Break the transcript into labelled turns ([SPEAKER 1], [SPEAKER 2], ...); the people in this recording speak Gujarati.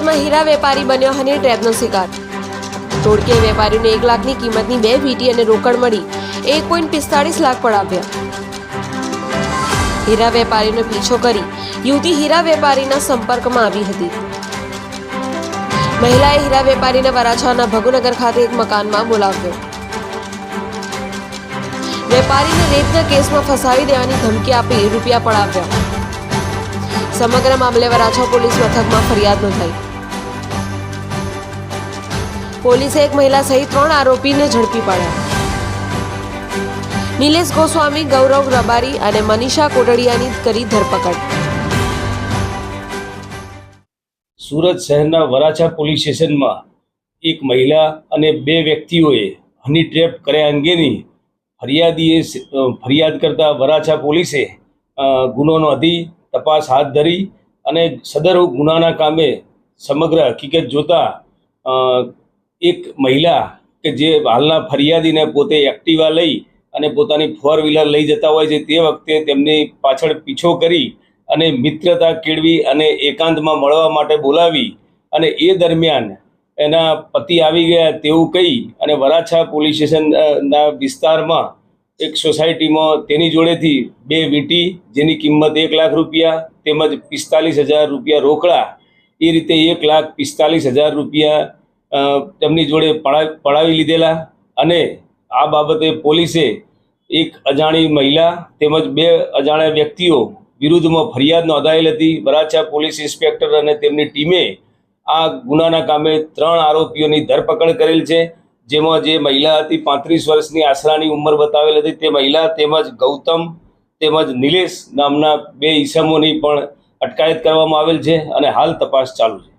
[SPEAKER 1] રાજકોટમાં હીરા વેપારી બન્યો હની ટ્રેપનો શિકાર। ટોળકીએ વેપારીને 1 લાખની કિંમતની 2 વીંટી અને રોકડ મળી 1.45 લાખ પડાવ્યા। હીરા વેપારીનો પીછો કરી યુવતી હીરા વેપારીના સંપર્કમાં આવી હતી। મહિલાએ હીરા વેપારીને વરાછાના ભગુનગર ખાતે એક મકાનમાં બોલાવ્યો। વેપારીને રેપના કેસમાં ફસાવી દેવાની ધમકી આપી રૂપિયા પડાવ્યા। સમગ્ર મામલે વરાછા પોલીસ મથકમાં ફરિયાદ નોંધાઈ। પોલીસે એક મહિલા સહિત 3 આરોપીને ઝડપી પાડ્યા। નિલેશ ગોસ્વામી, ગૌરવ રબારી અને મનીષા કોટડિયાની કરી ધરપકડ।
[SPEAKER 2] સુરત શહેરના વરાછા પોલીસ સ્ટેશનમાં એક મહિલા અને 2 વ્યક્તિઓએ હની ટ્રેપ કર્યા અંગેની ફરિયાદ કરતા વરાછા પોલીસે ગુનો નોંધી તપાસ હાથ ધરી અને સદર ગુનાના કામે સમગ્ર હકીકત જોતા એક મહિલા કે જે હાલના ફરિયાદીને પોતે એક્ટિવા લઈ અને પોતાની 4 વ્હીલર લઈ જતા હોય છે, તે વખતે તેમની પાછળ પીછો કરી અને મિત્રતા કેળવી અને એકાંતમાં મળવા માટે બોલાવી અને એ દરમિયાન એના પતિ આવી ગયા તેવું કહી અને વરાછા પોલીસ સ્ટેશનના વિસ્તારમાં એક સોસાયટીમાં તેની જોડેથી 2 વીંટી જેની કિંમત 1 લાખ રૂપિયા તેમજ 45,000 રૂપિયા રોકડા, એ રીતે 1,45,000 રૂપિયા તેમની જોડે પડાવી લીધેલા। અને આ બાબતે પોલીસે એક અજાણી મહિલા તેમજ 2 અજાણ્યા વ્યક્તિઓ વિરુદ્ધમાં ફરિયાદ નોંધાયેલ હતી। વરાછા પોલીસ ઇન્સ્પેક્ટર અને તેમની ટીમે આ ગુનાના કામે 3 આરોપીઓની ધરપકડ કરેલ છે, જેમાં જે મહિલા હતી 35 વર્ષની આશરાની ઉંમર બતાવેલ હતી તે મહિલા તેમજ ગૌતમ તેમજ નિલેશ નામના 2 ઈસમોની પણ અટકાયત કરવામાં આવેલ છે અને હાલ તપાસ ચાલુ છે।